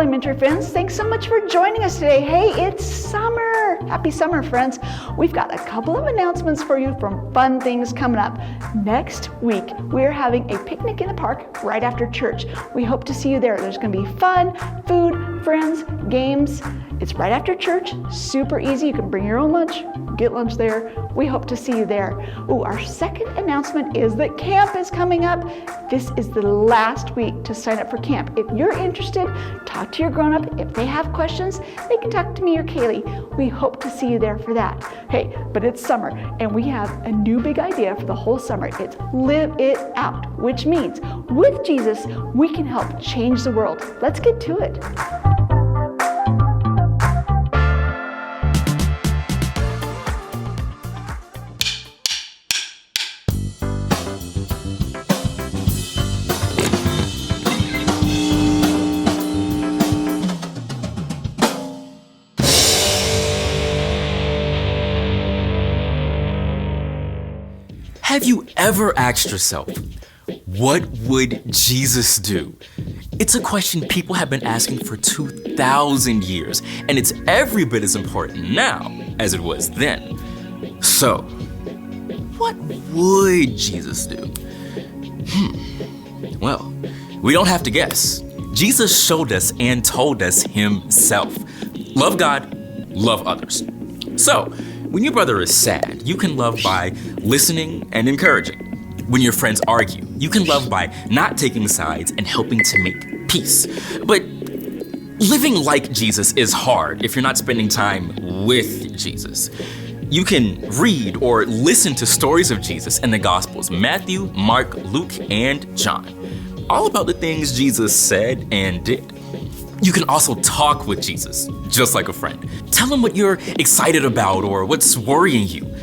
elementary friends. Thanks so much for joining us today. Hey, it's summer. Happy summer, friends. We've got a couple of announcements for you from fun things coming up. Next week, we're having a picnic in the park right after church. We hope to see you there. There's going to be fun, food, friends, games. It's right after church, super easy. You can bring your own lunch, get lunch there. We hope to see you there. Ooh, our second announcement is that camp is coming up. This is the last week to sign up for camp. If you're interested, talk to your grown-up. If they have questions, they can talk to me or Kaylee. We hope to see you there for that. Hey, but it's summer, and we have a new big idea for the whole summer. It's live it out, which means with Jesus, we can help change the world. Let's get to it. Have you ever asked yourself, what would Jesus do? It's a question people have been asking for 2,000 years, and it's every bit as important now as it was then. So, what would Jesus do? Well, we don't have to guess. Jesus showed us and told us himself. Love God, love others. So, when your brother is sad, you can love by listening and encouraging. When your friends argue, you can love by not taking sides and helping to make peace. But living like Jesus is hard if you're not spending time with Jesus. You can read or listen to stories of Jesus in the Gospels, Matthew, Mark, Luke, and John, all about the things Jesus said and did. You can also talk with Jesus, just like a friend. Tell him what you're excited about or what's worrying you.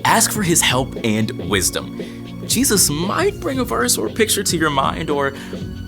Ask for his help and wisdom. Jesus might bring a verse or picture to your mind or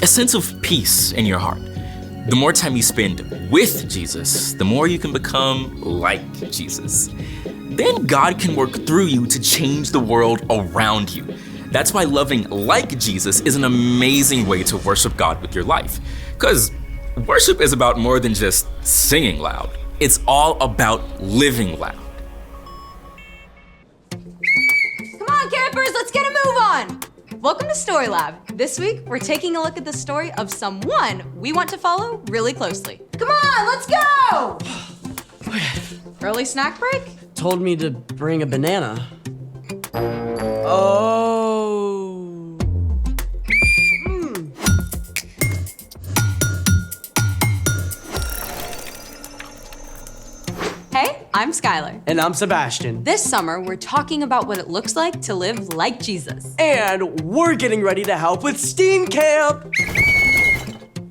a sense of peace in your heart. The more time you spend with Jesus, the more you can become like Jesus. Then God can work through you to change the world around you. That's why loving like Jesus is an amazing way to worship God with your life. Because worship is about more than just singing loud. It's all about living loud. Come on, campers, let's get a move on. Welcome to Story Lab. This week, we're taking a look at the story of someone we want to follow really closely. Come on, let's go! Early snack break? Told me to bring a banana. Oh. Hey, I'm Skylar. And I'm Sebastian. This summer, we're talking about what it looks like to live like Jesus. And we're getting ready to help with STEAM Camp.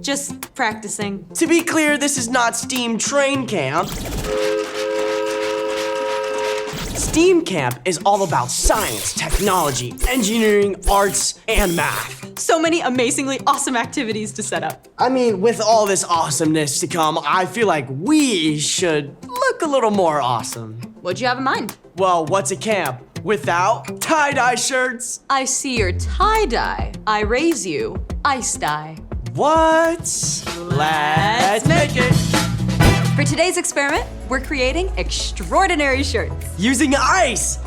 Just practicing. To be clear, this is not STEAM Train Camp. STEAM Camp is all about science, technology, engineering, arts, and math. So many amazingly awesome activities to set up. I mean, with all this awesomeness to come, I feel like we should look a little more awesome. What'd you have in mind? Well, what's a camp without tie-dye shirts? I see your tie-dye. I raise you, ice dye. What? Let's make it. For today's experiment, we're creating extraordinary shirts. Using ice.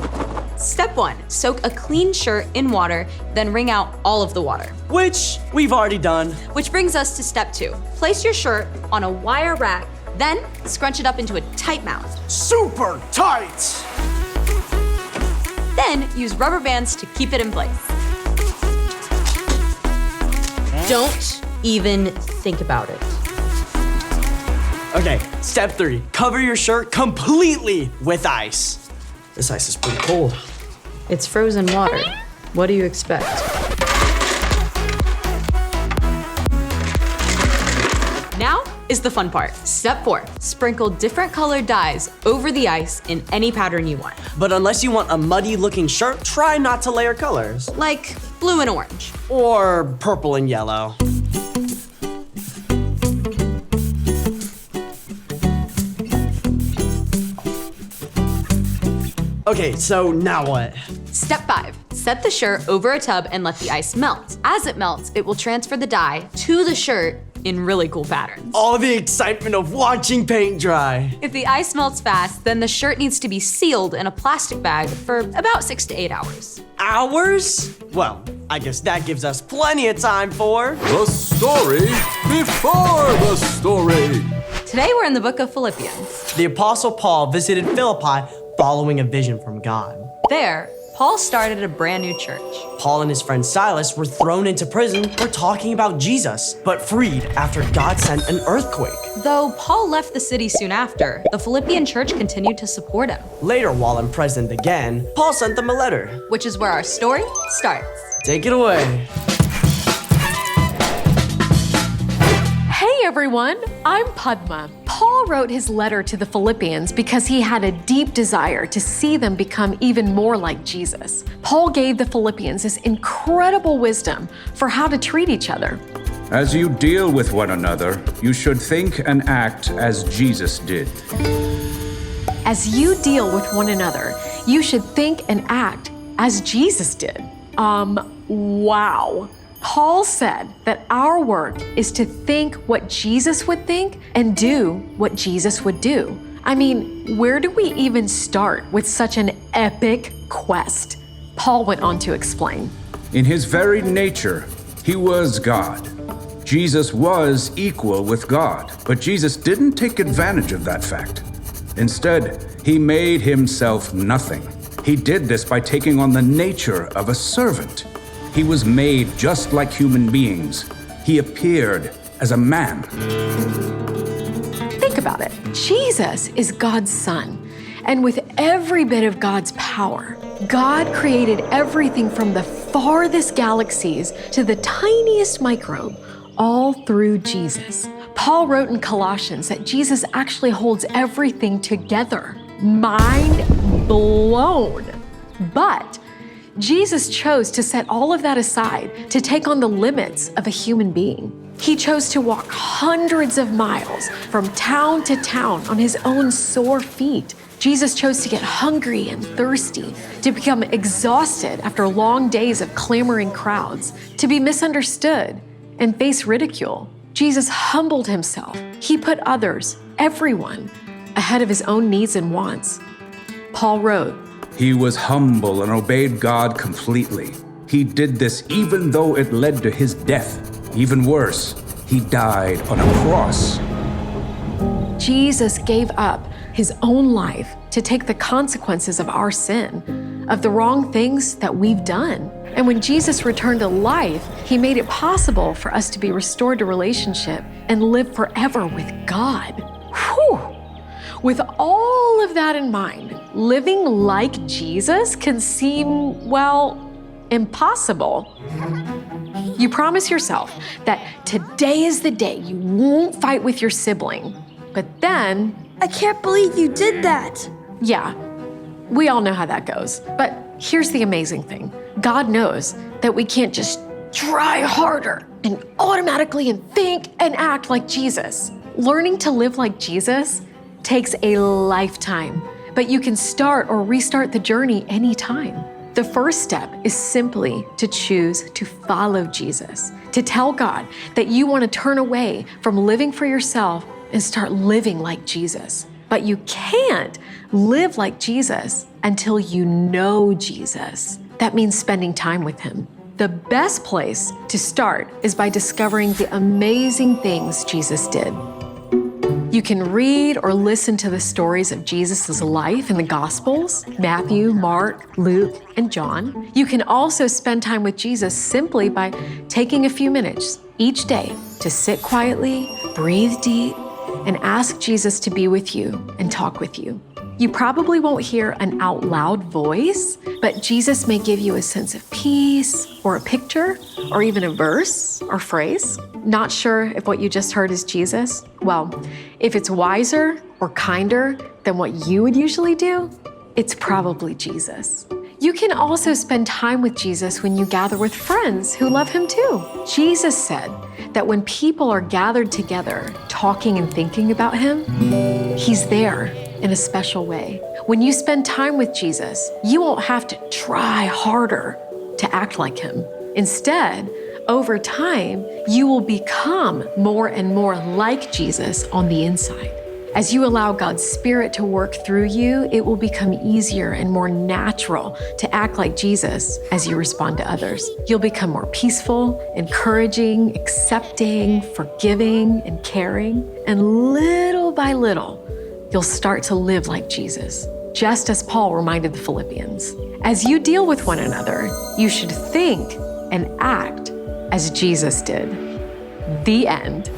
Step 1, soak a clean shirt in water, then wring out all of the water. Which we've already done. Which brings us to step 2. Place your shirt on a wire rack, then scrunch it up into a tight mound. Super tight. Then use rubber bands to keep it in place. Don't even think about it. Okay, step 3, cover your shirt completely with ice. This ice is pretty cold. It's frozen water. What do you expect? Now is the fun part. Step 4, sprinkle different colored dyes over the ice in any pattern you want. But unless you want a muddy looking shirt, try not to layer colors. Like blue and orange. Or purple and yellow. Okay, so now what? Step 5, set the shirt over a tub and let the ice melt. As it melts, it will transfer the dye to the shirt in really cool patterns. All the excitement of watching paint dry. If the ice melts fast, then the shirt needs to be sealed in a plastic bag for about 6 to 8 hours. Hours? Well, I guess that gives us plenty of time for The story before the story. Today we're in the book of Philippians. the Apostle Paul visited Philippi following a vision from God. There, Paul started a brand new church. Paul and his friend Silas were thrown into prison for talking about Jesus, but freed after God sent an earthquake. Though Paul left the city soon after, the Philippian church continued to support him, Later, while in prison again, Paul sent them a letter. which is where our story starts. Take it away. Hey everyone, I'm Padma. Paul wrote his letter to the Philippians because he had a deep desire to see them become even more like Jesus. Paul gave the Philippians this incredible wisdom for how to treat each other. As you deal with one another, you should think and act as Jesus did. As you deal with one another, you should think and act as Jesus did. Wow. Paul said that our work is to think what Jesus would think and do what Jesus would do. I mean, where do we even start with such an epic quest? Paul went on to explain. In his very nature, he was God. Jesus was equal with God, but Jesus didn't take advantage of that fact. Instead, he made himself nothing. He did this by taking on the nature of a servant. He was made just like human beings. He appeared as a man. Think about it. Jesus is God's son. And with every bit of God's power, God created everything from the farthest galaxies to the tiniest microbe, all through Jesus. Paul wrote in Colossians that Jesus actually holds everything together. Mind blown. But Jesus chose to set all of that aside to take on the limits of a human being. He chose to walk hundreds of miles from town to town on his own sore feet. Jesus chose to get hungry and thirsty, to become exhausted after long days of clamoring crowds, to be misunderstood and face ridicule. Jesus humbled himself. He put others, everyone, ahead of his own needs and wants. Paul wrote, He was humble and obeyed God completely. He did this even though it led to his death. Even worse, he died on a cross. Jesus gave up his own life to take the consequences of our sin, of the wrong things that we've done. And when Jesus returned to life, he made it possible for us to be restored to relationship and live forever with God. Whew! With all of that in mind, living like Jesus can seem, well, impossible. You promise yourself that today is the day you won't fight with your sibling, but then, I can't believe you did that. yeah, we all know how that goes. But here's the amazing thing. God knows that we can't just try harder and automatically and think and act like Jesus. Learning to live like Jesus takes a lifetime, but you can start or restart the journey anytime. The first step is simply to choose to follow Jesus, to tell God that you want to turn away from living for yourself and start living like Jesus. But you can't live like Jesus until you know Jesus. That means spending time with him. The best place to start is by discovering the amazing things Jesus did. You can read or listen to the stories of Jesus' life in the Gospels, Matthew, Mark, Luke, and John. You can also spend time with Jesus simply by taking a few minutes each day to sit quietly, breathe deep, and ask Jesus to be with you and talk with you. You probably won't hear an out loud voice, but Jesus may give you a sense of peace or a picture or even a verse or phrase. Not sure if what you just heard is Jesus? Well, if it's wiser or kinder than what you would usually do, it's probably Jesus. You can also spend time with Jesus when you gather with friends who love him too. Jesus said that when people are gathered together, talking and thinking about him, he's there in a special way. When you spend time with Jesus, you won't have to try harder to act like him. Instead, Over time, you will become more and more like Jesus on the inside. As you allow God's Spirit to work through you, it will become easier and more natural to act like Jesus as you respond to others. You'll become more peaceful, encouraging, accepting, forgiving, and caring. And little by little, you'll start to live like Jesus, just as Paul reminded the Philippians. As you deal with one another, you should think and act as Jesus did. The end.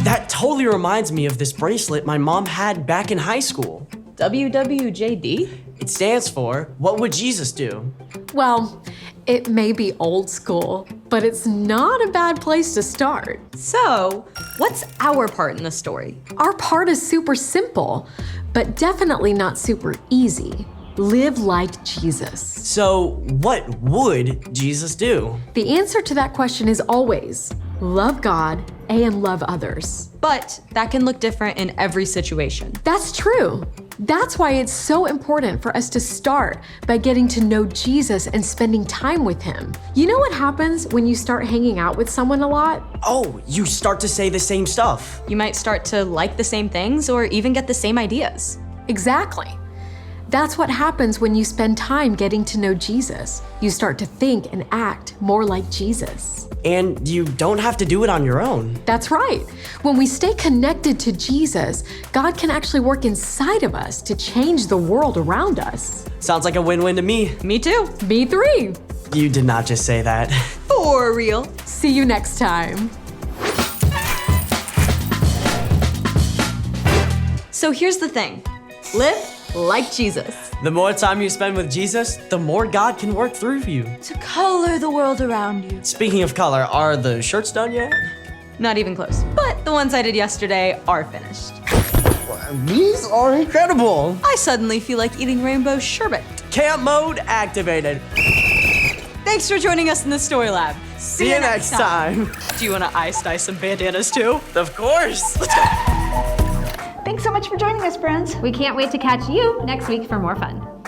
That totally reminds me of this bracelet my mom had back in high school. WWJD? It stands for, what would Jesus do? Well, it may be old school, but it's not a bad place to start. So, what's our part in the story? Our part is super simple, but definitely not super easy. Live like Jesus. So, what would Jesus do? The answer to that question is always love God and love others. But that can look different in every situation. That's true. That's why it's so important for us to start by getting to know Jesus and spending time with him. You know what happens when you start hanging out with someone a lot? Oh, you start to say the same stuff. You might start to like the same things or even get the same ideas. Exactly. That's what happens when you spend time getting to know Jesus. You start to think and act more like Jesus. And you don't have to do it on your own. That's right. When we stay connected to Jesus, God can actually work inside of us to change the world around us. Sounds like a win-win to me. Me too. Me three. You did not just say that. For real. See you next time. So here's the thing. Live like Jesus. The more time you spend with Jesus, the more God can work through you. To color the world around you. Speaking of color, are the shirts done yet? Not even close. But the ones I did yesterday are finished. These are incredible. I suddenly feel like eating rainbow sherbet. Camp mode activated. Thanks for joining us in the Story Lab. See you next time. Do you want to ice dye some bandanas too? Of course. Let's go. Thanks so much for joining us, friends. We can't wait to catch you next week for more fun.